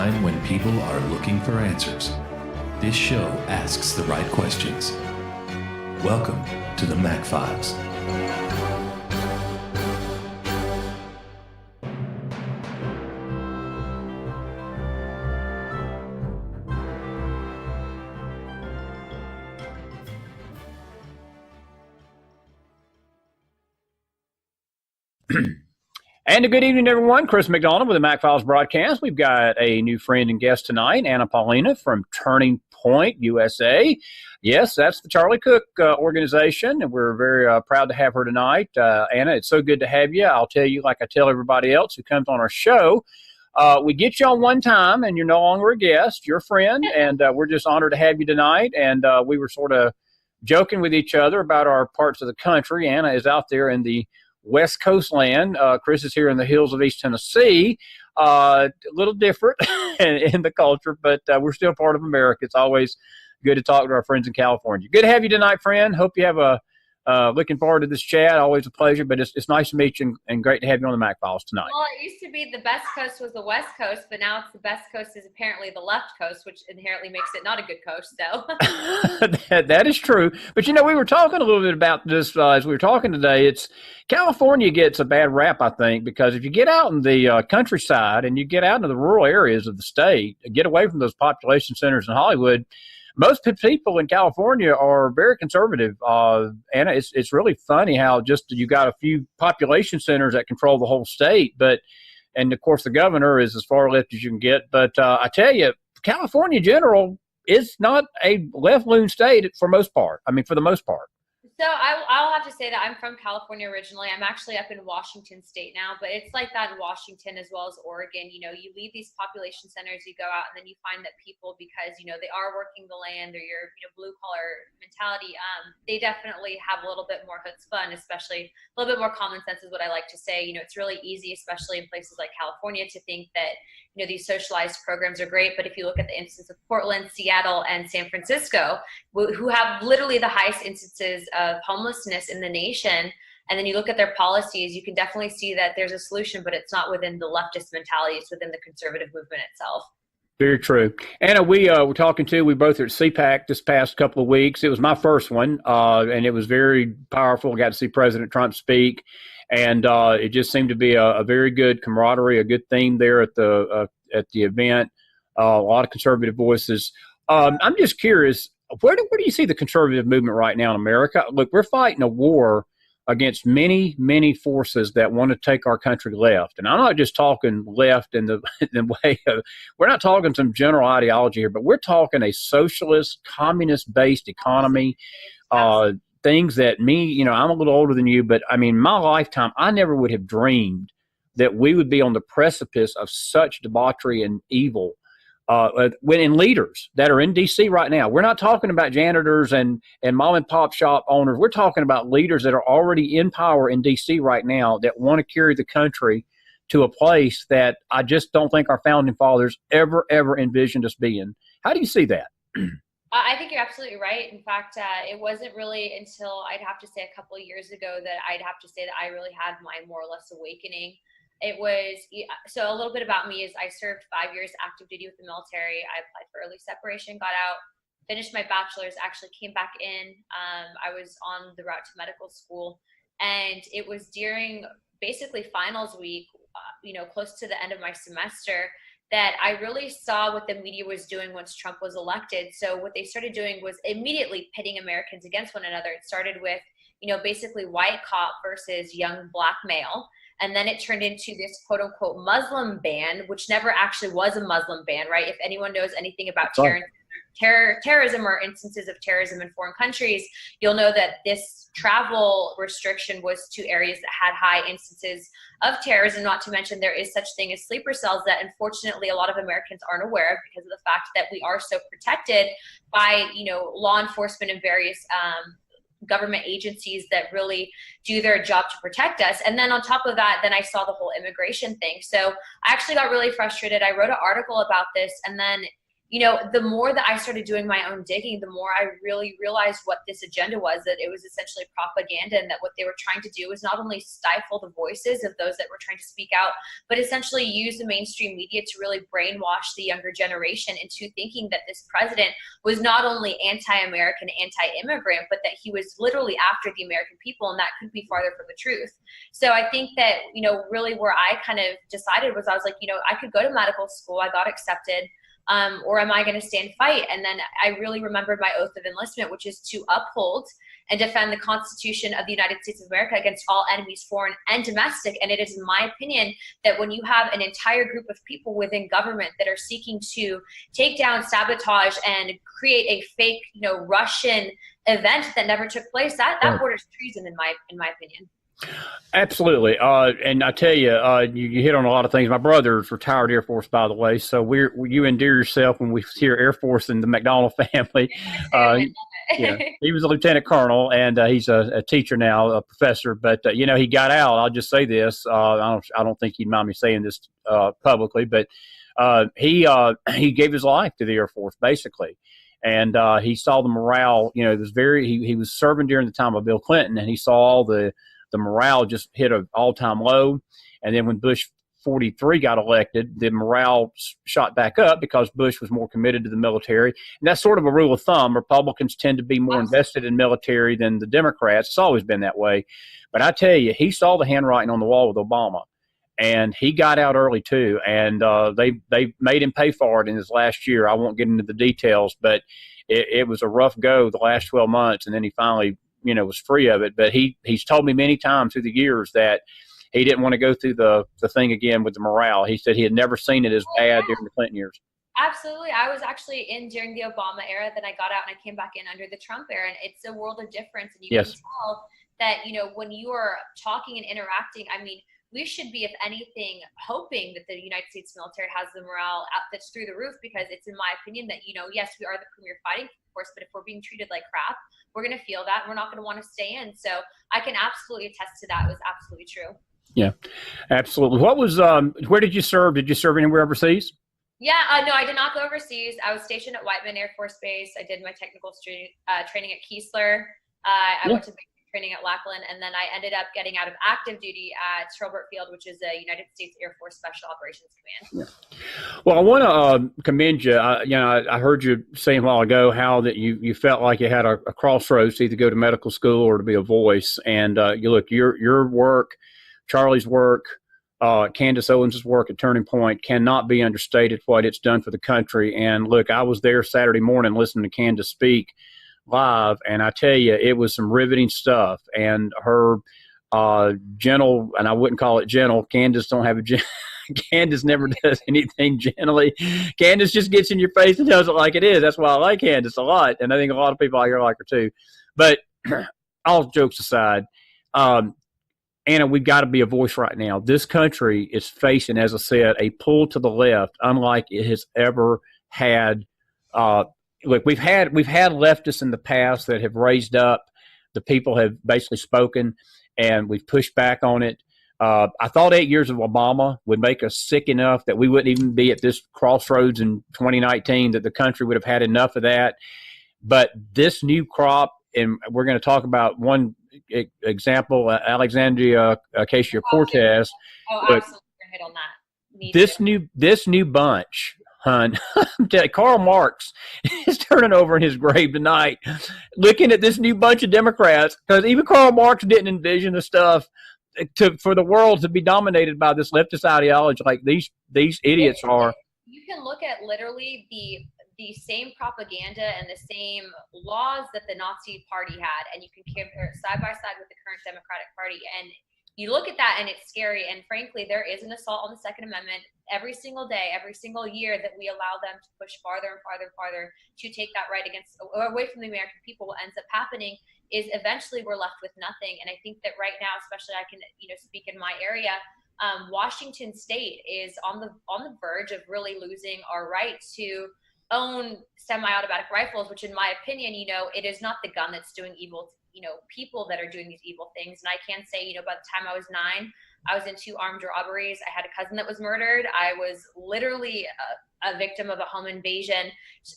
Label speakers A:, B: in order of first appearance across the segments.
A: time when people are looking for answers. This show asks the right questions. Welcome to the Mac Files.
B: And a good evening, everyone. Chris McDonald with the Mac Files broadcast. We've got a new friend and guest tonight, Paulina from Turning Point USA. Yes, that's the Charlie Cook organization, and we're very proud to have her tonight. Anna, it's so good to have you. I'll tell you, like I tell everybody else who comes on our show, we get you on one time, and you're no longer a guest. You're a friend, and we're just honored to have you tonight. And we were sort of joking with each other about our parts of the country. Anna is out there in the West Coast land. Chris is here in the hills of East Tennessee. A little different in the culture, but we're still part of America. It's always good to talk to our friends in California. Good to have you tonight, friend. Hope you have looking forward to this chat. Always a pleasure, but it's nice to meet you and great to have you on the Mac Files tonight.
C: Well, it used to be the best coast was the West Coast, but now it's the best coast is apparently the left coast, which inherently makes it not a good coast. So
B: that is true. But, we were talking a little bit about this as we were talking today. It's California gets a bad rap, I think, because if you get out in the countryside and you get out into the rural areas of the state, get away from those population centers in Hollywood, most people in California are very conservative. And it's really funny how just you got a few population centers that control the whole state. And of course, the governor is as far left as you can get. But I tell you, California in general is not a left-leaning state for the most part.
C: So I'll have to say that I'm from California originally. I'm actually up in Washington State now, but it's like that in Washington as well as Oregon. You leave these population centers, you go out, and then you find that people, because, they are working the land or your, blue collar mentality, they definitely have a little bit more chutzpah, especially a little bit more common sense is what I like to say. It's really easy, especially in places like California, to think that, these socialized programs are great. But if you look at the instance of Portland, Seattle, and San Francisco, who have literally the highest instances of homelessness in the nation, and then you look at their policies, you can definitely see that there's a solution, but it's not within the leftist mentality. It's within the conservative movement itself.
B: Very true. Anna, we were talking to, we both are at CPAC this past couple of weeks. It was my first one, and it was very powerful. I got to see President Trump speak, and it just seemed to be a very good camaraderie, a good theme there at the event. A lot of conservative voices. I'm just curious, where do you see the conservative movement right now in America? Look, we're fighting a war against many, many forces that want to take our country left. And I'm not just talking left in the way of, we're not talking some general ideology here, but we're talking a socialist, communist-based economy, things that I'm a little older than you, but my lifetime, I never would have dreamed that we would be on the precipice of such debauchery and evil when leaders that are in D.C. right now. We're not talking about janitors and mom and pop shop owners. We're talking about leaders that are already in power in D.C. right now that want to carry the country to a place that I just don't think our founding fathers ever envisioned us being. How do you see that?
C: I think you're absolutely right. In fact, it wasn't really until I'd have to say a couple of years ago that I'd have to say that I really had my more or less awakening. It was, so a little bit about me is I served 5 years active duty with the military. I applied for early separation, got out, finished my bachelor's, actually came back in. I was on the route to medical school, and it was during basically finals week, close to the end of my semester, that I really saw what the media was doing once Trump was elected. So what they started doing was immediately pitting Americans against one another. It started with, basically white cop versus young black male. And then it turned into this quote unquote Muslim ban, which never actually was a Muslim ban, right? If anyone knows anything about terrorism or instances of terrorism in foreign countries, you'll know that this travel restriction was to areas that had high instances of terrorism, not to mention there is such thing as sleeper cells that unfortunately a lot of Americans aren't aware of because of the fact that we are so protected by, law enforcement and various government agencies that really do their job to protect us. And then on top of that, then I saw the whole immigration thing. So I actually got really frustrated. I wrote an article about this, and then the more that I started doing my own digging, the more I really realized what this agenda was, that it was essentially propaganda, and that what they were trying to do was not only stifle the voices of those that were trying to speak out, but essentially use the mainstream media to really brainwash the younger generation into thinking that this president was not only anti-American, anti-immigrant, but that he was literally after the American people, and that could be farther from the truth. So I think that, really where I kind of decided was, I was like, I could go to medical school, I got accepted, or am I going to stand fight? And then I really remembered my oath of enlistment, which is to uphold and defend the Constitution of the United States of America against all enemies, foreign and domestic. And it is my opinion that when you have an entire group of people within government that are seeking to take down, sabotage, and create a fake, Russian event that never took place, that borders treason in my opinion.
B: Absolutely. And I tell you, you hit on a lot of things. My brother's retired Air Force, by the way. So you endear yourself when we hear Air Force in the McDonald family. Yeah, he was a lieutenant colonel, and he's a teacher now, a professor. But he got out. I'll just say this. I don't think he'd mind me saying this publicly, but he gave his life to the Air Force, basically. And he saw the morale. It was he was serving during the time of Bill Clinton, and he saw all the morale just hit an all-time low. And then when Bush 43 got elected, the morale shot back up because Bush was more committed to the military. And that's sort of a rule of thumb. Republicans tend to be more invested in military than the Democrats. It's always been that way. But I tell you, he saw the handwriting on the wall with Obama. And he got out early, too. And they made him pay for it in his last year. I won't get into the details, but it was a rough go the last 12 months. And then he finally was free of it. But he's told me many times through the years that he didn't want to go through the thing again with the morale. He said he had never seen it as bad during the Clinton years.
C: Absolutely. I was actually in during the Obama era, then I got out and I came back in under the Trump era, and it's a world of difference. And you can tell that, when you are talking and interacting, we should be, if anything, hoping that the United States military has the morale that's through the roof, because it's in my opinion that, yes, we are the premier fighting force, but if we're being treated like crap, we're going to feel that and we're not going to want to stay in. So I can absolutely attest to that. It was absolutely true.
B: Yeah, absolutely. What was, where did you serve? Did you serve anywhere overseas?
C: Yeah, no, I did not go overseas. I was stationed at Whiteman Air Force Base. I did my technical training at Keesler. I went to training at Lackland, and then I ended up getting out of active duty at Strobert Field, which is a United States Air Force Special Operations Command. Yeah.
B: Well, I want to commend you. I heard you saying a while ago how that you felt like you had a crossroads to either go to medical school or to be a voice. And your work, Charlie's work, Candace Owens' work at Turning Point cannot be understated what it's done for the country. And look, I was there Saturday morning listening to Candace speak live, and I tell you, it was some riveting stuff. And her gentle, and I wouldn't call it gentle, Candace don't have a Candace never does anything gently. Candace just gets in your face and tells it like it is. That's why I like Candace a lot, and I think a lot of people out here like her too. But all jokes aside, Anna, we've got to be a voice right now. This country is facing, as I said, a pull to the left unlike it has ever had. Look, we've had leftists in the past that have raised up. The people have basically spoken, and we've pushed back on it. I thought 8 years of Obama would make us sick enough that we wouldn't even be at this crossroads in 2019, that the country would have had enough of that. But this new crop, and we're going to talk about one example, Alexandria Ocasio-Cortez.
C: Oh, absolutely. Hit on that.
B: This new bunch, hun, Karl Marx is turning over in his grave tonight, looking at this new bunch of Democrats, because even Karl Marx didn't envision the stuff for the world to be dominated by this leftist ideology like these idiots are.
C: You can look at literally the same propaganda and the same laws that the Nazi Party had, and you can compare it side by side with the current Democratic Party, and you look at that and it's scary. And frankly, there is an assault on the Second Amendment every single day, every single year, that we allow them to push farther and farther and farther to take that right away from the American people. What ends up happening is eventually we're left with nothing. And I think that right now, especially I can speak in my area, Washington State is on the verge of really losing our right to own semi-automatic rifles, which in my opinion, it is not the gun that's doing evil, people that are doing these evil things. And I can say, by the time I was 9, I was in 2 armed robberies. I had a cousin that was murdered. I was literally a victim of a home invasion,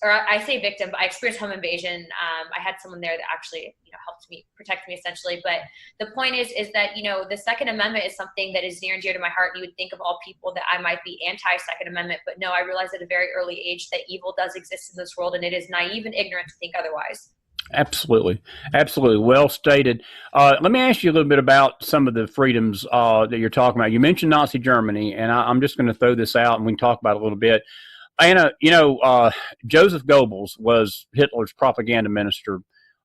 C: or I say victim, but I experienced home invasion. I had someone there that actually, helped me, protect me essentially. But the point is that, the Second Amendment is something that is near and dear to my heart. You would think of all people that I might be anti-Second Amendment, but no, I realized at a very early age that evil does exist in this world, and it is naive and ignorant to think otherwise.
B: Absolutely. Absolutely. Well stated. Let me ask you a little bit about some of the freedoms that you're talking about. You mentioned Nazi Germany, and I'm just going to throw this out and we can talk about it a little bit. Anna, Joseph Goebbels was Hitler's propaganda minister,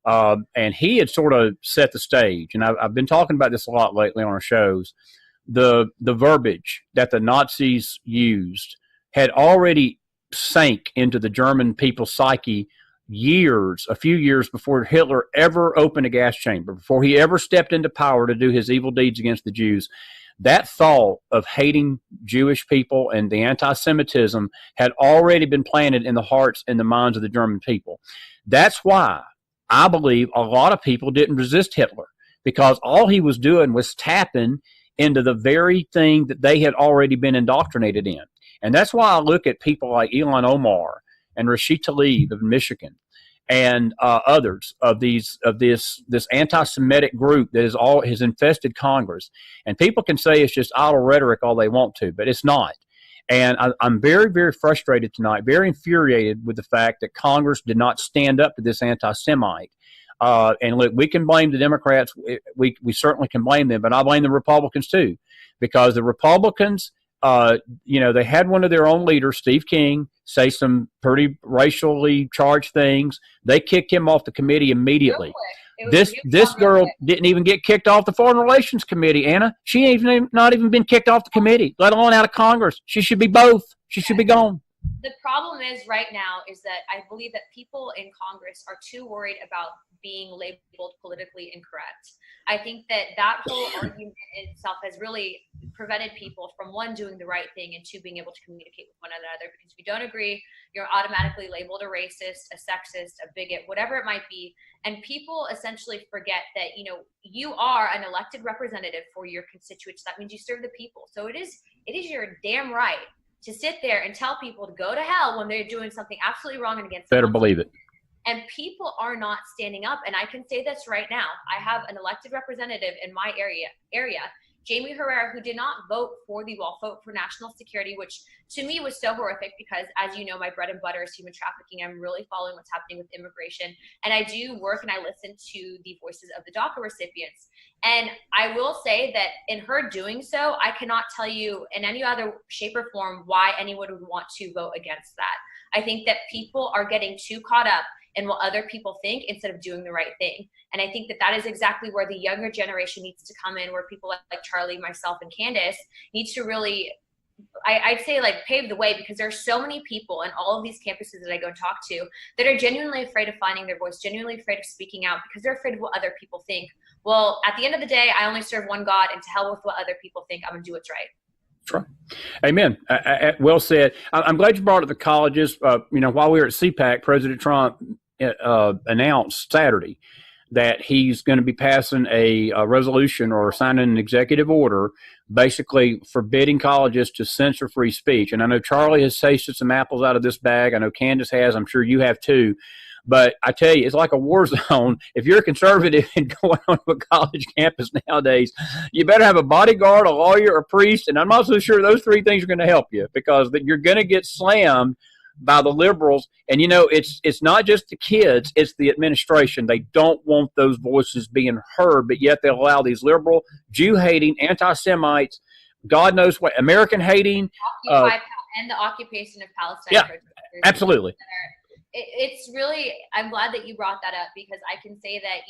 B: and he had sort of set the stage. And I've been talking about this a lot lately on our shows. The verbiage that the Nazis used had already sank into the German people's psyche a few years before Hitler ever opened a gas chamber, before he ever stepped into power to do his evil deeds against the Jews. That thought of hating Jewish people and the anti-Semitism had already been planted in the hearts and the minds of the German people. That's why I believe a lot of people didn't resist Hitler, because all he was doing was tapping into the very thing that they had already been indoctrinated in. And that's why I look at people like Ilhan Omar and Rashid Tlaib of Michigan, and others of this anti-Semitic group that has infested Congress. And people can say it's just idle rhetoric all they want to, but it's not. And I'm very, very frustrated tonight, very infuriated with the fact that Congress did not stand up to this anti-Semite. And look, we can blame the Democrats. We certainly can blame them, but I blame the Republicans too, because the Republicans, they had one of their own leaders, Steve King, say some pretty racially charged things. They kicked him off the committee immediately. This girl didn't even get kicked off the Foreign Relations Committee, Anna. She ain't not even been kicked off the committee, let alone out of Congress. She should be both. She should be gone.
C: The problem is right now is that I believe that people in Congress are too worried about being labeled politically incorrect. I think that whole argument in itself has really prevented people from, one, doing the right thing, and two, being able to communicate with one another. Because if you don't agree, you're automatically labeled a racist, a sexist, a bigot, whatever it might be. And people essentially forget that, you are an elected representative for your constituents. That means you serve the people. So it is your damn right to sit there and tell people to go to hell when they're doing something absolutely wrong and against
B: Better believe it.
C: And people are not standing up. And I can say this right now. I have an elected representative in my area, Jamie Herrera, who did not vote for the wall, vote for national security, which to me was so horrific because, as you know, my bread and butter is human trafficking. I'm really following what's happening with immigration. And I do work and I listen to the voices of the DACA recipients. And I will say that in her doing so, I cannot tell you in any other shape or form why anyone would want to vote against that. I think that people are getting too caught up in what other people think instead of doing the right thing. And I think that is exactly where the younger generation needs to come in, where people like Charlie, myself, and Candace needs to really, I'd say, pave the way, because there are so many people in all of these campuses that I go and talk to that are genuinely afraid of finding their voice, genuinely afraid of speaking out, because they're afraid of what other people think. Well, at the end of the day, I only serve one God, and to hell with what other people think. I'm going to do what's right.
B: Sure. Amen. Well said. I'm glad you brought up the colleges. While we were at CPAC, President Trump announced Saturday that he's going to be passing a resolution or signing an executive order basically forbidding colleges to censor free speech. And I know Charlie has tasted some apples out of this bag. I know Candace has. I'm sure you have too. But I tell you, it's like a war zone. If you're a conservative and going on to a college campus nowadays, you better have a bodyguard, a lawyer, a priest, and I'm not so sure those three things are going to help you, because you're going to get slammed by the liberals. And, it's not just the kids, it's the administration. They don't want those voices being heard, but yet they allow these liberal, Jew-hating, anti-Semites, God knows what, American-hating.
C: And the occupation of Palestine.
B: Yeah, absolutely.
C: It's really, I'm glad that you brought that up, because I can say that,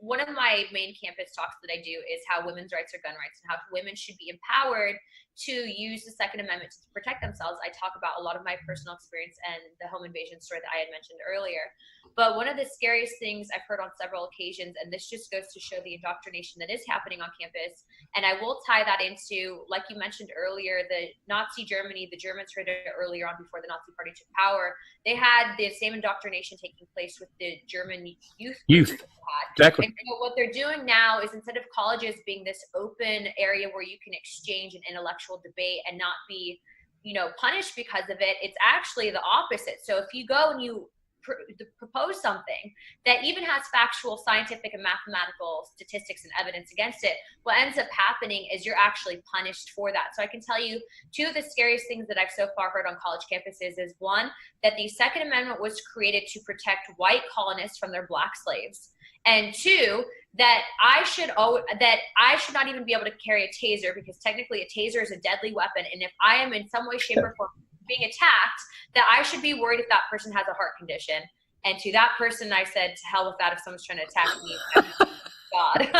C: one of my main campus talks that I do is how women's rights are gun rights and how women should be empowered to use the Second Amendment to protect themselves. I talk about a lot of my personal experience and the home invasion story that I had mentioned earlier. But one of the scariest things I've heard on several occasions, and this just goes to show the indoctrination that is happening on campus, and I will tie that into, like you mentioned earlier, the Nazi Germany, the Germans heard it earlier on before the Nazi Party took power. They had the same indoctrination taking place with the German youth.
B: Exactly.
C: And what they're doing now is, instead of colleges being this open area where you can exchange an intellectual debate and not be punished because of it. It's actually the opposite. So if you go and you propose something that even has factual, scientific, and mathematical statistics and evidence against it, what ends up happening is you're actually punished for that. So I can tell you 2 of the scariest things that I've so far heard on college campuses is, 1, that the Second Amendment was created to protect white colonists from their black slaves, and 2, that I should not even be able to carry a taser, because technically a taser is a deadly weapon, and if I am in some way, shape, or form being attacked, that I should be worried if that person has a heart condition. And to that person, I said, to hell with that. If someone's trying to attack me, God.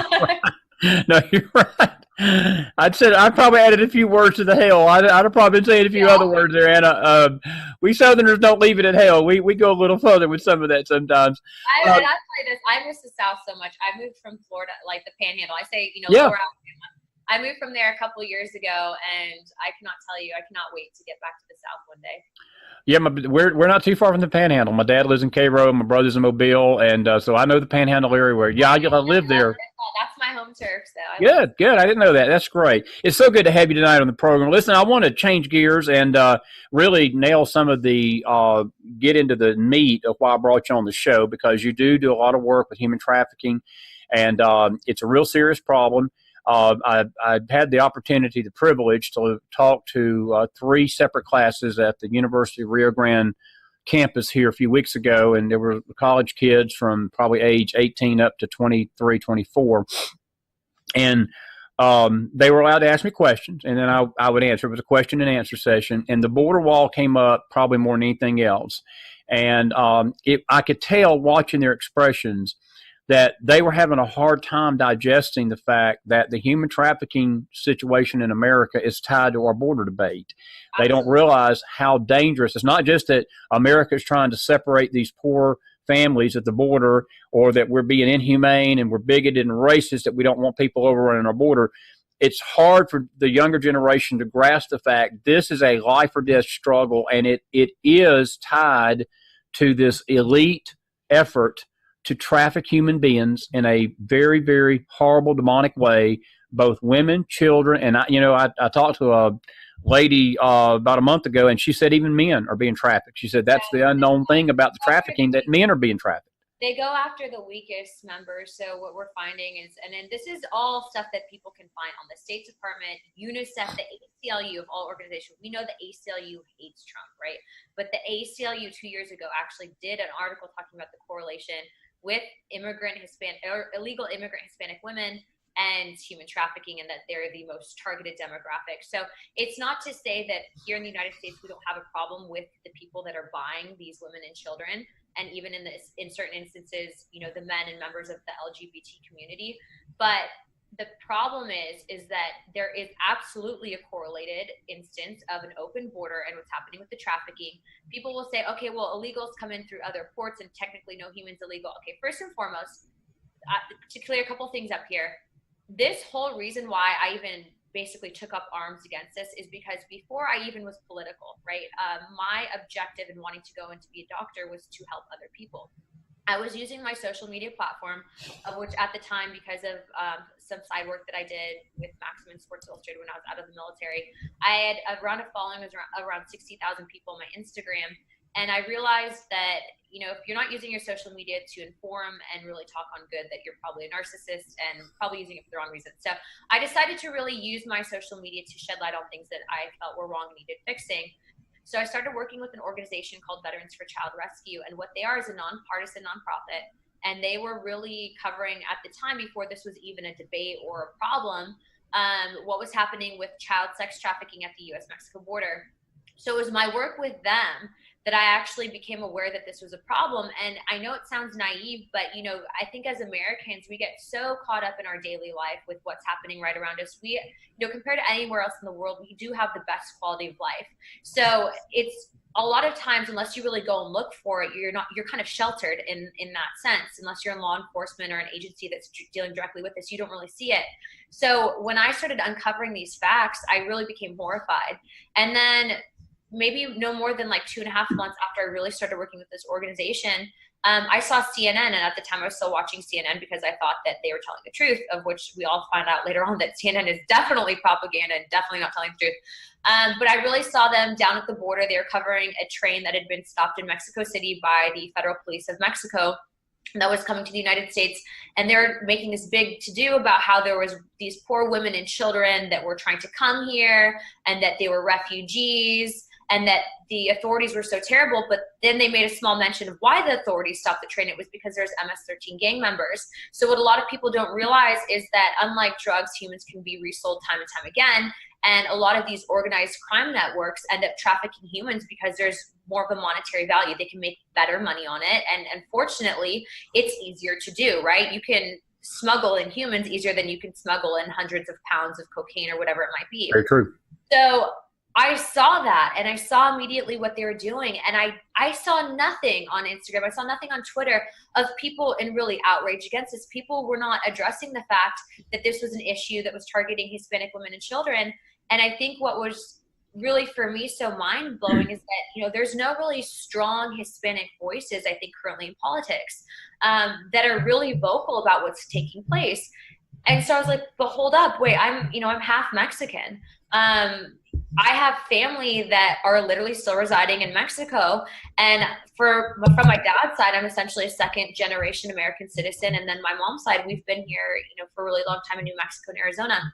B: No, you're right. I'd probably added a few words to the hell. I'd have probably been saying a few other words there, Anna. We Southerners don't leave it at hell. We go a little further with some of that sometimes.
C: I'll tell you this. I miss the South so much. I moved from Florida, like the Panhandle. I say,
B: Yeah.
C: Lower Alabama. I moved from there a couple of years ago, and I cannot tell you, I cannot wait to get back to the South one day.
B: Yeah, we're not too far from the Panhandle. My dad lives in Cairo, my brother's in Mobile, and so I know the Panhandle area where, I live there.
C: That's my home turf. So
B: Good. I didn't know that. That's great. It's so good to have you tonight on the program. Listen, I want to change gears and really nail some of the, get into the meat of why I brought you on the show, because you do a lot of work with human trafficking, and it's a real serious problem. I had the opportunity, the privilege to talk to 3 separate classes at the University of Rio Grande campus here a few weeks ago, and there were college kids from probably age 18 up to 23, 24. And they were allowed to ask me questions, and then I would answer. It was a question and answer session, and the border wall came up probably more than anything else. And I could tell watching their expressions that they were having a hard time digesting the fact that the human trafficking situation in America is tied to our border debate. They don't realize how dangerous. It's not just that America is trying to separate these poor families at the border, or that we're being inhumane and we're bigoted and racist, that we don't want people overrunning our border. It's hard for the younger generation to grasp the fact this is a life or death struggle, and it is tied to this elite effort to traffic human beings in a very, very horrible, demonic way, both women, children, and I talked to a lady about a month ago, and she said even men are being trafficked. She said that's the unknown thing about the trafficking, that men are being trafficked.
C: They go after the weakest members. So what we're finding is, and then this is all stuff that people can find on the State Department, UNICEF, the ACLU of all organizations. We know the ACLU hates Trump, right? But the ACLU 2 years ago actually did an article talking about the correlation with illegal immigrant Hispanic women and human trafficking, and that they're the most targeted demographic. So it's not to say that here in the United States we don't have a problem with the people that are buying these women and children, and even in certain instances, the men and members of the LGBT community. But the problem is that there is absolutely a correlated instance of an open border and what's happening with the trafficking. People will say, okay, well, illegals come in through other ports, and technically no human's illegal. Okay, first and foremost, to clear a couple things up here, this whole reason why I even basically took up arms against this is because before I even was political, right? My objective in wanting to go and to be a doctor was to help other people. I was using my social media platform, of which at the time, because of some side work that I did with Maxim and Sports Illustrated when I was out of the military, I had around a following of around 60,000 people on my Instagram. And I realized that, if you're not using your social media to inform and really talk on good, that you're probably a narcissist and probably using it for the wrong reason. So I decided to really use my social media to shed light on things that I felt were wrong and needed fixing. So I started working with an organization called Veterans for Child Rescue, and what they are is a nonpartisan nonprofit. And they were really covering, at the time before this was even a debate or a problem, what was happening with child sex trafficking at the U.S.-Mexico border. So it was my work with them that I actually became aware that this was a problem. And I know it sounds naive, but, I think as Americans, we get so caught up in our daily life with what's happening right around us. We, compared to anywhere else in the world, we do have the best quality of life. So it's a lot of times, unless you really go and look for it, you're kind of sheltered in that sense. Unless you're in law enforcement or an agency that's dealing directly with this, you don't really see it. So when I started uncovering these facts, I really became horrified. And then maybe no more than like 2.5 months after I really started working with this organization, I saw CNN, and at the time I was still watching CNN because I thought that they were telling the truth, of which we all find out later on that CNN is definitely propaganda and definitely not telling the truth. But I really saw them down at the border. They were covering a train that had been stopped in Mexico City by the Federal Police of Mexico that was coming to the United States. And they're making this big to-do about how there was these poor women and children that were trying to come here and that they were refugees and that the authorities were so terrible. But then they made a small mention of why the authorities stopped the train. It was because there's MS-13 gang members. So what a lot of people don't realize is that unlike drugs, humans can be resold time and time again. And a lot of these organized crime networks end up trafficking humans because there's more of a monetary value. They can make better money on it. And unfortunately, it's easier to do, right? You can smuggle in humans easier than you can smuggle in hundreds of pounds of cocaine or whatever it might be.
B: Very true.
C: So I saw that, and I saw immediately what they were doing. And I saw nothing on Instagram. I saw nothing on Twitter of people in really outrage against this. People were not addressing the fact that this was an issue that was targeting Hispanic women and children. And I think what was really for me so mind-blowing is that, there's no really strong Hispanic voices, I think, currently in politics that are really vocal about what's taking place. And so I was like, but hold up, wait, I'm half Mexican. I have family that are literally still residing in Mexico. And from my dad's side, I'm essentially a second generation American citizen. And then my mom's side, we've been here, for a really long time in New Mexico and Arizona.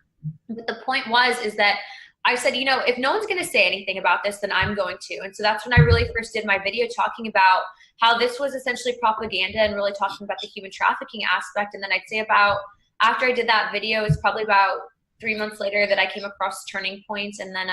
C: But the point is that I said, if no one's going to say anything about this, then I'm going to. And so that's when I really first did my video talking about how this was essentially propaganda and really talking about the human trafficking aspect. And then I'd say after I did that video, it's probably about 3 months later that I came across turning points. And then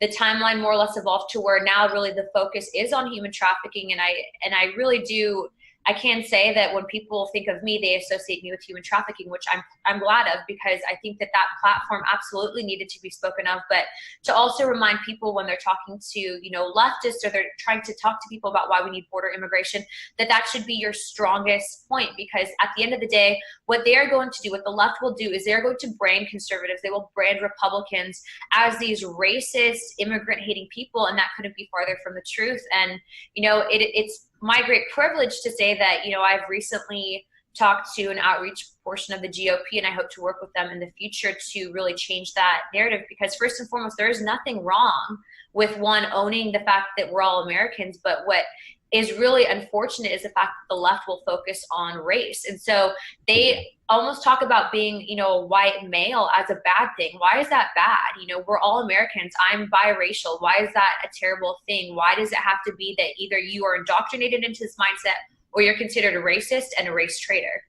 C: the timeline more or less evolved to where now really the focus is on human trafficking. And I really do. I can say that when people think of me, they associate me with human trafficking, which I'm glad of, because I think that platform absolutely needed to be spoken of. But to also remind people when they're talking to, leftists, or they're trying to talk to people about why we need border immigration, that should be your strongest point. Because at the end of the day, what they are going to do, what the left will do, is they're going to brand conservatives, they will brand Republicans as these racist, immigrant-hating people, and that couldn't be farther from the truth. And, it's my great privilege to say that, I've recently talked to an outreach portion of the GOP, and I hope to work with them in the future to really change that narrative. Because first and foremost, there is nothing wrong with one owning the fact that we're all Americans. But what is really unfortunate is the fact that the left will focus on race. And so they almost talk about being, a white male as a bad thing. Why is that bad? We're all Americans. I'm biracial. Why is that a terrible thing? Why does it have to be that either you are indoctrinated into this mindset or you're considered a racist and a race traitor?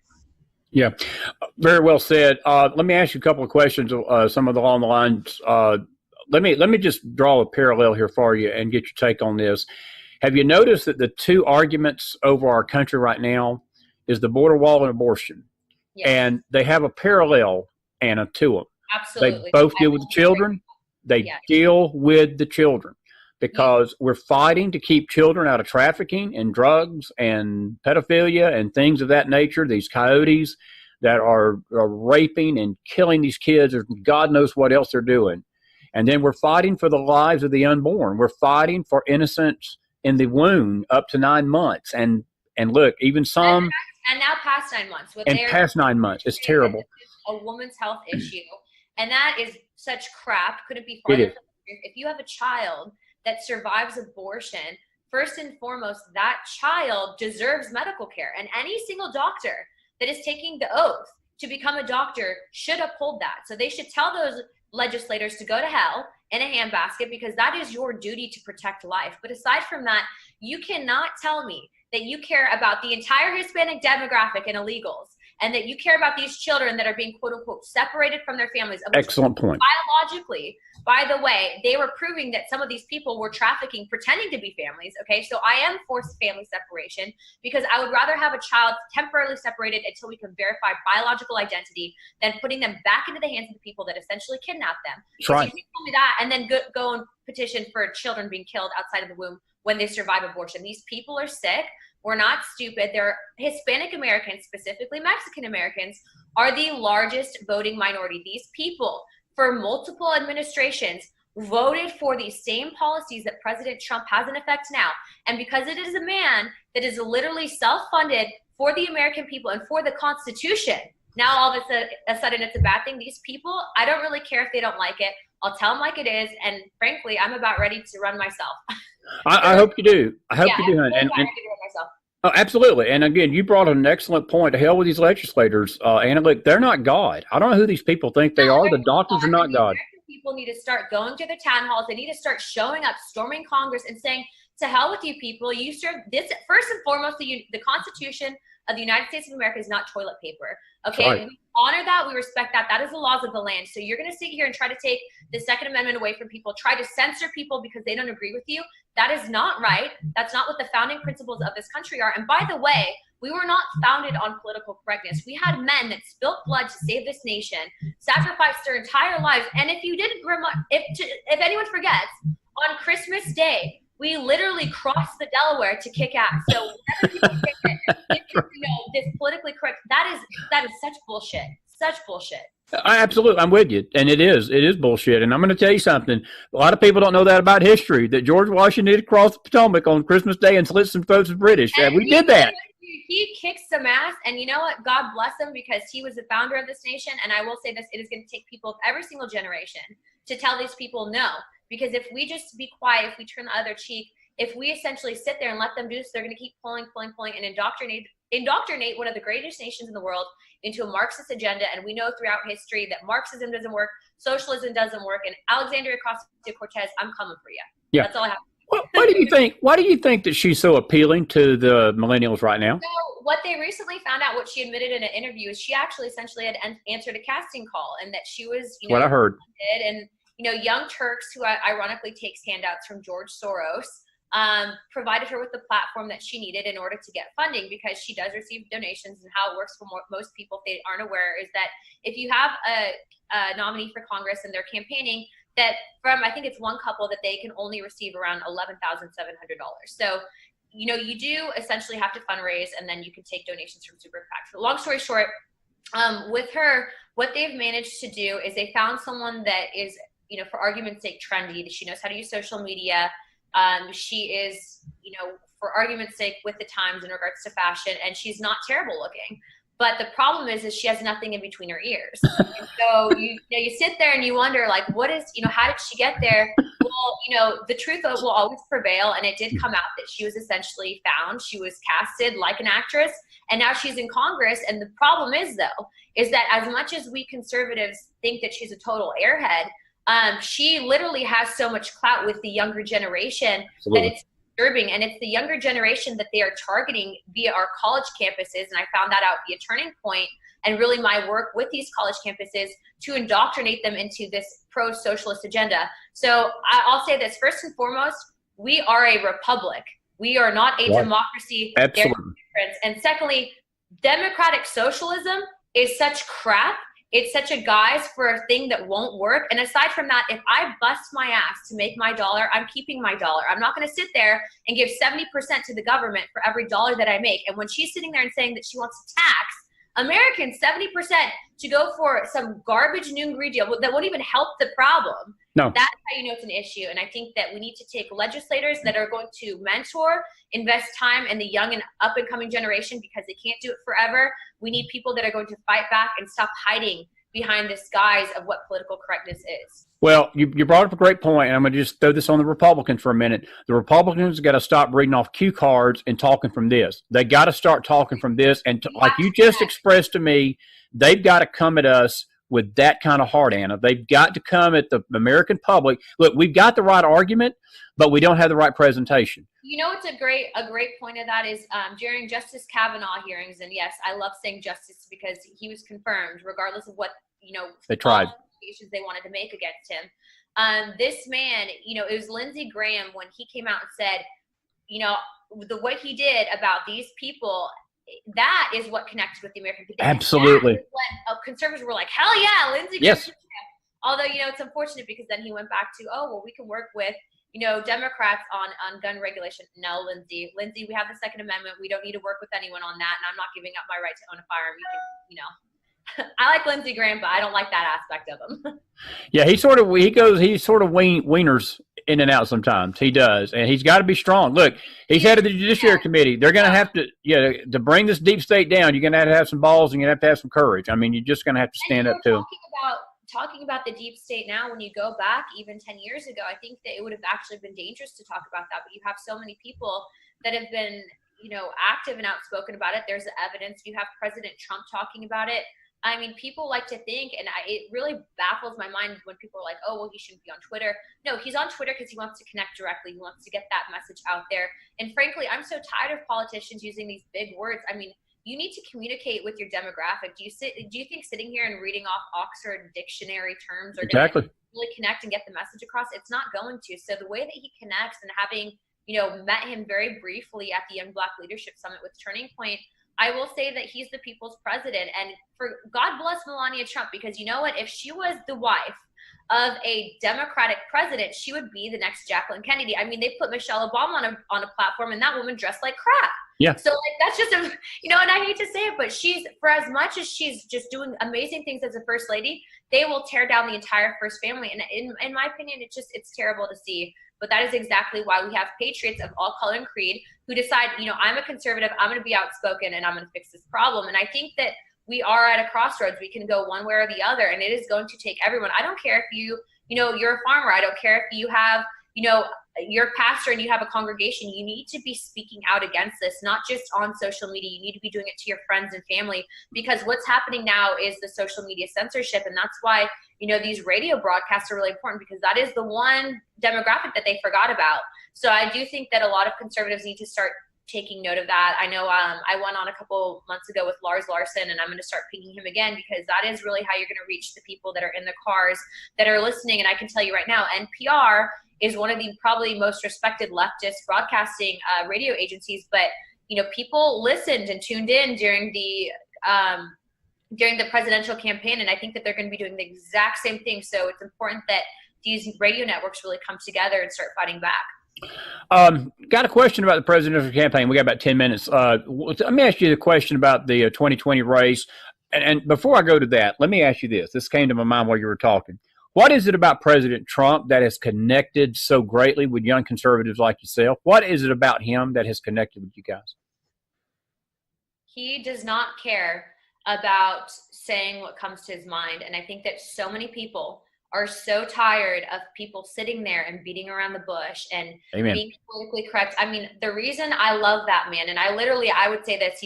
B: Yeah, very well said. Let me ask you a couple of questions, some of the along the lines. Let me just draw a parallel here for you and get your take on this. Have you noticed that the two arguments over our country right now is the border wall and abortion? Yes. And they have a parallel, Anna, to them.
C: Absolutely.
B: They both deal with the children. They deal with the children because we're fighting to keep children out of trafficking and drugs and pedophilia and things of that nature. These coyotes that are raping and killing these kids, or God knows what else they're doing. And then we're fighting for the lives of the unborn. We're fighting for innocence in the womb up to 9 months. And look, even some.
C: And now past 9 months.
B: Past 9 months. It's terrible.
C: A woman's health issue. And that is such crap. Couldn't be farther from the truth. If you have a child that survives abortion, first and foremost, that child deserves medical care. And any single doctor that is taking the oath to become a doctor should uphold that. So they should tell those legislators to go to hell in a handbasket, because that is your duty to protect life. But aside from that, you cannot tell me that you care about the entire Hispanic demographic and illegals, and that you care about these children that are being, quote unquote, separated from their families.
B: Excellent point.
C: Biologically, by the way, they were proving that some of these people were trafficking, pretending to be families. Okay, so I am forced family separation, because I would rather have a child temporarily separated until we can verify biological identity than putting them back into the hands of the people that essentially kidnapped them.
B: That's right.
C: So you tell me that, and then go and petition for children being killed outside of the womb when they survive abortion. These people are sick. We're not stupid. They're Hispanic Americans, specifically Mexican Americans, are the largest voting minority. These people, for multiple administrations, voted for these same policies that President Trump has in effect now. And because it is a man that is literally self-funded for the American people and for the Constitution. Now all of a sudden it's a bad thing. These people, I don't really care if they don't like it. I'll tell them like it is. And frankly, I'm about ready to run myself.
B: I hope you do. I hope you do.
C: I'm ready to run myself.
B: Oh, absolutely. And again, you brought an excellent point. To hell with these legislators. Anna, look, they're not God. I don't know who these people think they are. The doctors are not God.
C: People need to start going to the town halls. They need to start showing up, storming Congress and saying, to hell with you people. You serve this first and foremost, the Constitution of the United States of America is not toilet paper. Okay.
B: Right.
C: We honor that. We respect that. That is the laws of the land. So you're going to sit here and try to take the Second Amendment away from people, try to censor people because they don't agree with you. That is not right. That's not what the founding principles of this country are. And by the way, we were not founded on political correctness. We had men that spilt blood to save this nation, sacrificed their entire lives. And if you didn't, if anyone forgets, on Christmas Day, we literally crossed the Delaware to kick ass. So whenever people think that, this politically correct, that is such bullshit. Such bullshit.
B: Absolutely. I'm with you. And it is bullshit. And I'm going to tell you something. A lot of people don't know that about history, that George Washington did cross the Potomac on Christmas Day and slit some throats of British. And we did that.
C: He kicked some ass, and you know what? God bless him, because he was the founder of this nation. And I will say this, it is going to take people of every single generation to tell these people no. Because if we just be quiet, if we turn the other cheek, if we essentially sit there and let them do so, they're going to keep pulling, and indoctrinate one of the greatest nations in the world into a Marxist agenda. And we know throughout history that Marxism doesn't work, socialism doesn't work, and Alexandria Cortez, I'm coming for you.
B: Yeah.
C: That's all I have.
B: Why do you think? Why do you think that she's so appealing to the millennials right now?
C: So what they recently found out, what she admitted in an interview, is she actually essentially had answered a casting call, and that she was,
B: what I heard.
C: And Young Turks, who ironically takes handouts from George Soros, provided her with the platform that she needed in order to get funding, because she does receive donations. And how it works for most people, if they aren't aware, is that if you have a nominee for Congress and they're campaigning, that from, I think it's one couple, that they can only receive around $11,700. So, you do essentially have to fundraise, and then you can take donations from super PACs. So long story short, with her, what they've managed to do is they found someone that is, for argument's sake, trendy. She knows how to use social media. She is, for argument's sake, with the times in regards to fashion, and she's not terrible looking. But the problem is she has nothing in between her ears. And so you sit there and you wonder, like, how did she get there? Well, the truth will always prevail. And it did come out that she was essentially found. She was casted like an actress, and now she's in Congress. And the problem is that as much as we conservatives think that she's a total airhead, she literally has so much clout with the younger generation. Absolutely. That it's disturbing. And it's the younger generation that they are targeting via our college campuses. And I found that out via Turning Point, and really my work with these college campuses to indoctrinate them into this pro-socialist agenda. So I'll say this, first and foremost, we are a republic. We are not a democracy.
B: Absolutely.
C: And secondly, democratic socialism is such crap. It's such a guise for a thing that won't work. And aside from that, if I bust my ass to make my dollar, I'm keeping my dollar. I'm not going to sit there and give 70% to the government for every dollar that I make. And when she's sitting there and saying that she wants to tax Americans 70% to go for some garbage new green deal that won't even help the problem,
B: no.
C: That's how you know it's an issue. And I think that we need to take legislators that are going to mentor, invest time in the young and up-and-coming generation, because they can't do it forever. We need people that are going to fight back and stop hiding behind this guise of what political correctness is.
B: Well, you brought up a great point, and I'm going to just throw this on the Republicans for a minute. The Republicans got to stop reading off cue cards and talking from this. They got to start talking from this, and like you just expressed to me, they've got to come at us with that kind of heart, Anna. They've got to come at the American public. Look, we've got the right argument, but we don't have the right presentation.
C: It's a great point of that is during Justice Kavanaugh hearings, and yes, I love saying justice because he was confirmed, regardless of what
B: they tried.
C: They wanted to make against him. This man, it was Lindsey Graham when he came out and said, what he did about these people, that is what connected with the American people.
B: Absolutely.
C: When conservatives were like, hell yeah, Lindsey Graham. Yes. Although, it's unfortunate because then he went back to, we can work with, Democrats on gun regulation. No, Lindsey, we have the Second Amendment. We don't need to work with anyone on that. And I'm not giving up my right to own a firearm. I like Lindsey Graham, but I don't like that aspect of him.
B: Yeah, he sort of wieners in and out sometimes. He does, and he's got to be strong. Look, he's head of the Judiciary Committee. They're going to have to, to bring this deep state down. You're going to have some balls, and you have to have some courage. I mean, you're just going to have to stand up to him.
C: Talking about the deep state now, when you go back even 10 years ago, I think that it would have actually been dangerous to talk about that. But you have so many people that have been, active and outspoken about it. There's the evidence. You have President Trump talking about it. I mean, people like to think, and it really baffles my mind when people are like, oh, well, he shouldn't be on Twitter. No, he's on Twitter because he wants to connect directly. He wants to get that message out there. And frankly, I'm so tired of politicians using these big words. I mean, you need to communicate with your demographic. Do you think sitting here and reading off Oxford dictionary terms are going to really connect and get the message across? It's not going to. So the way that he connects, and having, met him very briefly at the Young Black Leadership Summit with Turning Point, I will say that he's the people's president. And for God bless Melania Trump, because you know what? If she was the wife of a Democratic president, she would be the next Jacqueline Kennedy. I mean, they put Michelle Obama on a platform, and that woman dressed like crap.
B: Yeah.
C: So that's just and I hate to say it, but she's, for as much as she's just doing amazing things as a first lady, they will tear down the entire first family. And in my opinion, it's terrible to see. But that is exactly why we have patriots of all color and creed who decide, I'm a conservative, I'm going to be outspoken, and I'm going to fix this problem. And I think that we are at a crossroads. We can go one way or the other, and it is going to take everyone. I don't care if you're a farmer. I don't care if you have, you're a pastor and you have a congregation. You need to be speaking out against this, not just on social media. You need to be doing it to your friends and family, because what's happening now is the social media censorship. And that's why, these radio broadcasts are really important, because that is the one demographic that they forgot about. So I do think that a lot of conservatives need to start taking note of that. I know I went on a couple months ago with Lars Larson, and I'm going to start pinging him again, because that is really how you're going to reach the people that are in the cars that are listening. And I can tell you right now, NPR is one of the probably most respected leftist broadcasting radio agencies. But, people listened and tuned in during the presidential campaign. And I think that they're going to be doing the exact same thing. So it's important that these radio networks really come together and start fighting back.
B: Got a question about the presidential campaign. We got about 10 minutes. Let me ask you the question about the 2020 race. And before I go to that, let me ask you this. This came to my mind while you were talking. What is it about President Trump that has connected so greatly with young conservatives like yourself? What is it about him that has connected with you guys?
C: He does not care about saying what comes to his mind. And I think that so many people are so tired of people sitting there and beating around the bush and
B: Amen.
C: Being politically correct. I mean, the reason I love that man, and I would say this,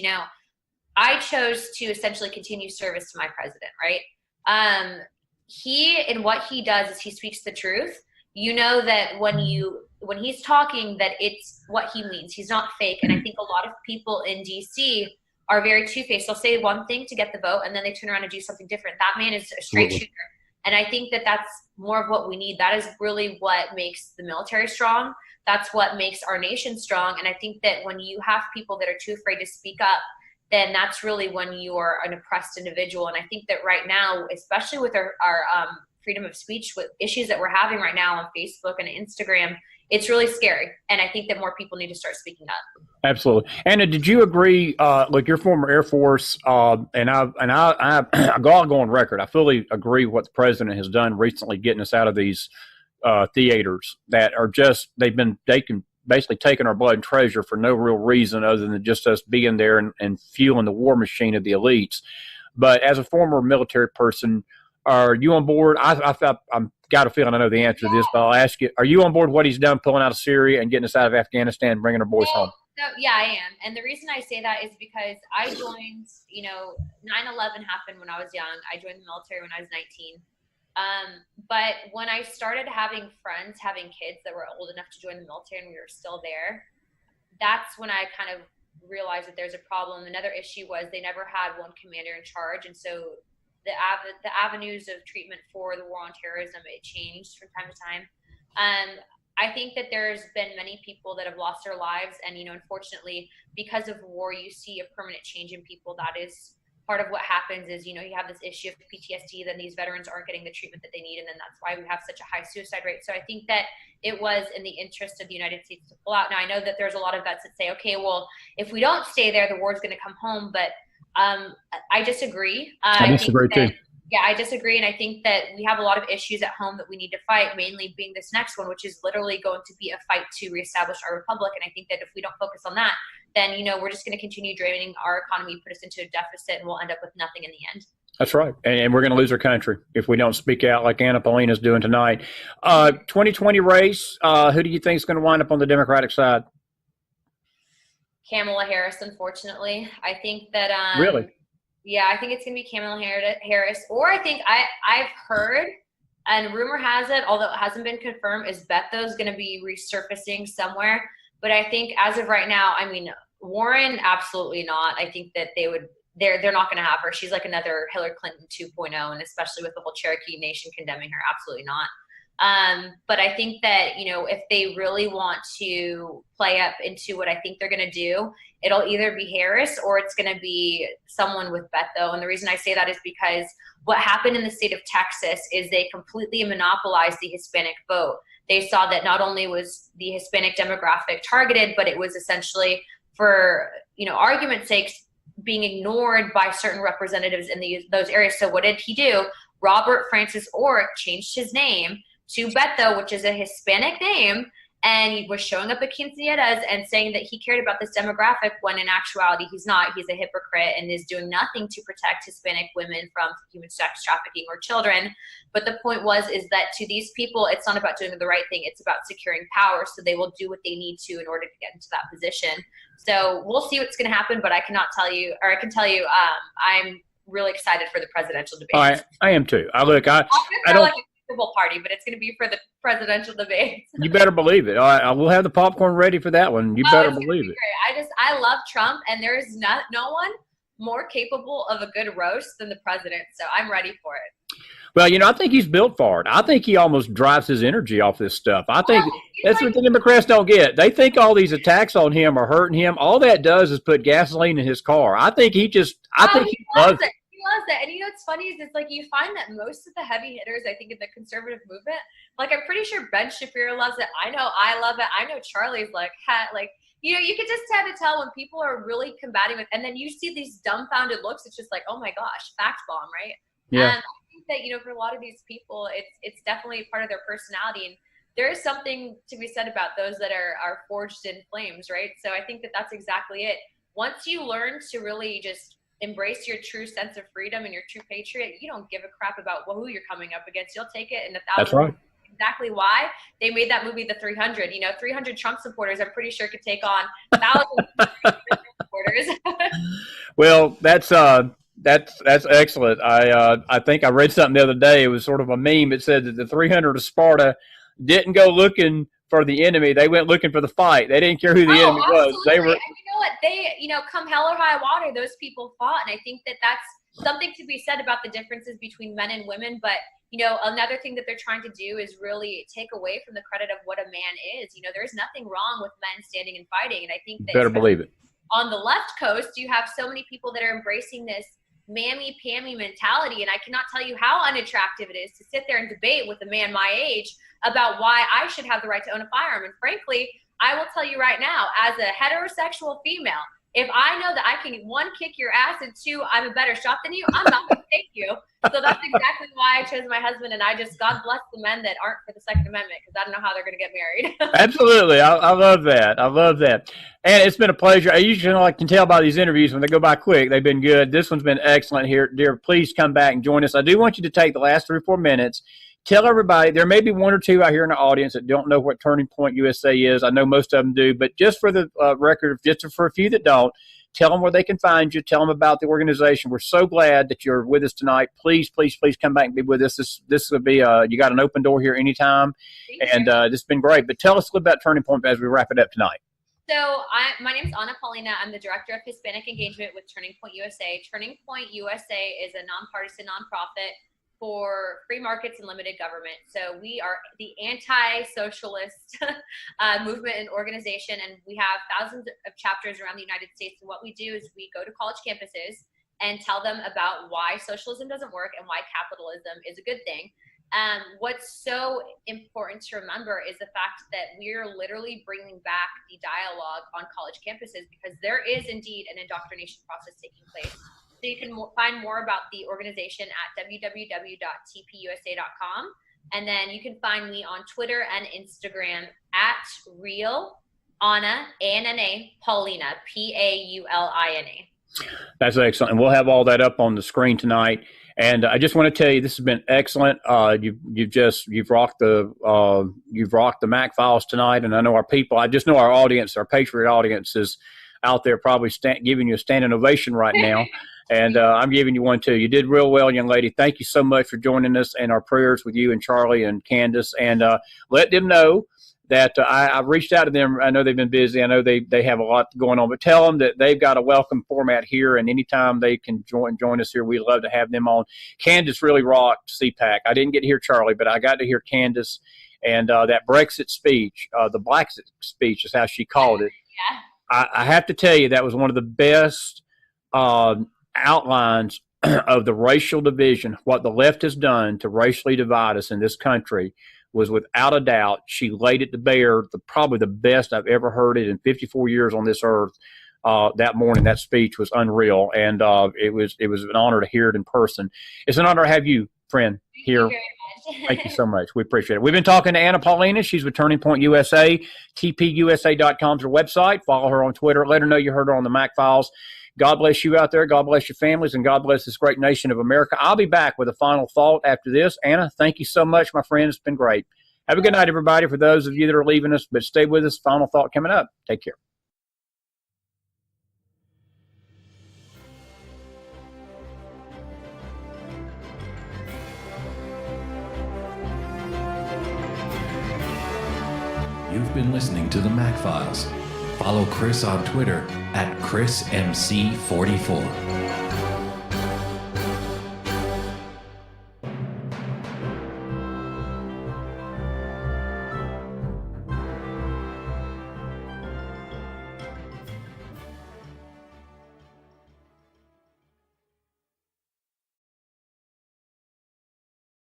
C: I chose to essentially continue service to my president, right? He, and what he does is he speaks the truth. That when he's talking, that it's what he means. He's not fake. And I think a lot of people in DC are very two-faced. They'll say one thing to get the vote, and then they turn around and do something different. That man is a straight shooter. And I think that that's more of what we need. That is really what makes the military strong. That's what makes our nation strong. And I think that when you have people that are too afraid to speak up, then that's really when you are an oppressed individual. And I think that right now, especially with our freedom of speech, with issues that we're having right now on Facebook and Instagram, it's really scary. And I think that more people need to start speaking up.
B: Absolutely. Anna, did you agree? Look, you're former Air Force, and I'll go on record. I fully agree with what the president has done recently, getting us out of these theaters that are just they can basically taking our blood and treasure for no real reason other than just us being there and fueling the war machine of the elites. But as a former military person, are you on board? I've got a feeling I know the answer to this, but I'll ask you, are you on board what he's done pulling out of Syria and getting us out of Afghanistan and bringing our boys home?
C: So, yeah, I am. And the reason I say that is because I joined, 9/11 happened when I was young. I joined the military when I was 19. But when I started having friends, having kids that were old enough to join the military and we were still there, that's when I kind of realized that there's a problem. Another issue was they never had one commander in charge. And so the avenues of treatment for the war on terrorism, it changed from time to time. I think that there's been many people that have lost their lives. And, unfortunately, because of war, you see a permanent change in people. That is part of what happens is, you have this issue of PTSD, then these veterans aren't getting the treatment that they need. And then that's why we have such a high suicide rate. So I think that it was in the interest of the United States to pull out. Now, I know that there's a lot of vets that say, okay, well, if we don't stay there, the war's going to come home. But I disagree.
B: I disagree too.
C: Yeah, I disagree. And I think that we have a lot of issues at home that we need to fight, mainly being this next one, which is literally going to be a fight to reestablish our republic. And I think that if we don't focus on that, then, we're just going to continue draining our economy, put us into a deficit, and we'll end up with nothing in the end.
B: That's right. And we're going to lose our country if we don't speak out like Anna Paulina is doing tonight. 2020 race, who do you think is going to wind up on the Democratic side?
C: Kamala Harris, unfortunately. I think that
B: Really?
C: Yeah, I think it's going to be Kamala Harris. Or I think I've heard, and rumor has it, although it hasn't been confirmed, is Beto's going to be resurfacing somewhere. But I think as of right now, Warren, absolutely not. I think that they're not going to have her. She's like another Hillary Clinton 2.0, and especially with the whole Cherokee Nation condemning her, absolutely not. But I think that, if they really want to play up into what I think they're going to do, it'll either be Harris or it's going to be someone with Beto. And the reason I say that is because what happened in the state of Texas is they completely monopolized the Hispanic vote. They saw that not only was the Hispanic demographic targeted, but it was essentially, for, argument's sake, being ignored by certain representatives in those areas. So what did he do? Robert Francis Orrick changed his name to Beto, which is a Hispanic name, and he was showing up at quinceañeras and saying that he cared about this demographic when in actuality he's not. He's a hypocrite and is doing nothing to protect Hispanic women from human sex trafficking or children. But the point is that to these people, it's not about doing the right thing. It's about securing power, so they will do what they need to in order to get into that position. So we'll see what's going to happen, but I can tell you, I'm really excited for the presidential debate.
B: I am too. I don't.
C: Party, but it's going to be for the presidential debate.
B: You better believe it. I will have the popcorn ready for that one. You better believe it.
C: I love Trump, and there is no one more capable of a good roast than the president. So I'm ready for it.
B: Well, I think he's built for it. I think he almost drives his energy off this stuff. I think that's what the Democrats don't get. They think all these attacks on him are hurting him. All that does is put gasoline in his car. I think he loves it.
C: Loves it. And what's funny is it's like you find that most of the heavy hitters, I think, in the conservative movement, like I'm pretty sure Ben Shapiro loves it. I know I love it. I know Charlie's you can just tend to tell when people are really combating with, and then you see these dumbfounded looks. It's just like, oh my gosh, fact bomb, right?
B: Yeah.
C: And I think that, for a lot of these people, it's definitely part of their personality. And there is something to be said about those that are forged in flames, right? So I think that that's exactly it. Once you learn to really just embrace your true sense of freedom and your true patriot, you don't give a crap about who you're coming up against. You'll take it in 1,000.
B: That's right.
C: Exactly why they made that movie, The 300. 300 Trump supporters, I'm pretty sure could take on thousands of supporters.
B: Well, that's excellent. I think I read something the other day. It was sort of a meme. It said that the 300 of Sparta didn't go looking for the enemy. They went looking for the fight. They didn't care who the enemy was. They were.
C: And you know what? Come hell or high water, those people fought. And I think that that's something to be said about the differences between men and women. But, another thing that they're trying to do is really take away from the credit of what a man is. There's nothing wrong with men standing and fighting. And I think that
B: better believe it.
C: On the left coast, you have so many people that are embracing this mammy-pammy mentality. And I cannot tell you how unattractive it is to sit there and debate with a man my age about why I should have the right to own a firearm. And frankly, I will tell you right now, as a heterosexual female, if I know that I can, one, kick your ass, and two, I'm a better shot than you, I'm not going to take you. So that's exactly why I chose my husband. And I just, God bless the men that aren't for the Second Amendment, because I don't know how they're going to get married.
B: Absolutely. I love that. I love that. And it's been a pleasure. I usually can tell by these interviews when they go by quick, they've been good. This one's been excellent here. Dear, please come back and join us. I do want you to take the last 3 or 4 minutes. Tell everybody, there may be 1 or 2 out here in the audience that don't know what Turning Point USA is. I know most of them do, but just for the record, just for a few that don't, tell them where they can find you. Tell them about the organization. We're so glad that you're with us tonight. Please, please, please come back and be with us. This will be, you got an open door here anytime. And this has been great. But tell us a little about Turning Point as we wrap it up tonight.
C: So my name is Anna Paulina. I'm the Director of Hispanic Engagement with Turning Point USA. Turning Point USA is a nonpartisan nonprofit for free markets and limited government. So we are the anti-socialist movement and organization, and we have thousands of chapters around the United States. And what we do is we go to college campuses and tell them about why socialism doesn't work and why capitalism is a good thing. What's so important to remember is the fact that we're literally bringing back the dialogue on college campuses, because there is indeed an indoctrination process taking place. So you can find more about the organization at www.tpusa.com. And then you can find me on Twitter and Instagram at Real Anna, A-N-N-A, Paulina, Paulina.
B: That's excellent. And we'll have all that up on the screen tonight. And I just want to tell you, this has been excellent. You've rocked the Mac Files tonight. And I know our people, I just know our audience, our Patriot audience is out there probably giving you a standing ovation right now. And I'm giving you one too. You did real well, young lady. Thank you so much for joining us, and our prayers with you and Charlie and Candace. And let them know that I've reached out to them. I know they've been busy. I know they have a lot going on, but tell them that they've got a welcome format here, and anytime they can join us here, we'd love to have them on. Candace really rocked CPAC. I didn't get to hear Charlie, but I got to hear Candace, and that Brexit speech, the Blaxit speech is how she called it.
C: Yeah.
B: I have to tell you, that was one of the best outlines of the racial division, what the left has done to racially divide us in this country. Was without a doubt, she laid it to bear, probably the best I've ever heard it in 54 years on this earth. That morning, that speech was unreal, and it was an honor to hear it in person. It's an honor to have you, friend, here.
C: Thank you very much.
B: Thank you so much. We appreciate it. We've been talking to Anna Paulina. She's with Turning Point USA. TPUSA.com is her website. Follow her on Twitter. Let her know you heard her on the Mac Files. God bless you out there. God bless your families, and God bless this great nation of America. I'll be back with a final thought after this. Anna, thank you so much, my friend. It's been great. Have a good night, everybody, for those of you that are leaving us, but stay with us. Final thought coming up. Take care.
A: You've been listening to the Mac Files. Follow Chris on Twitter at ChrisMC44.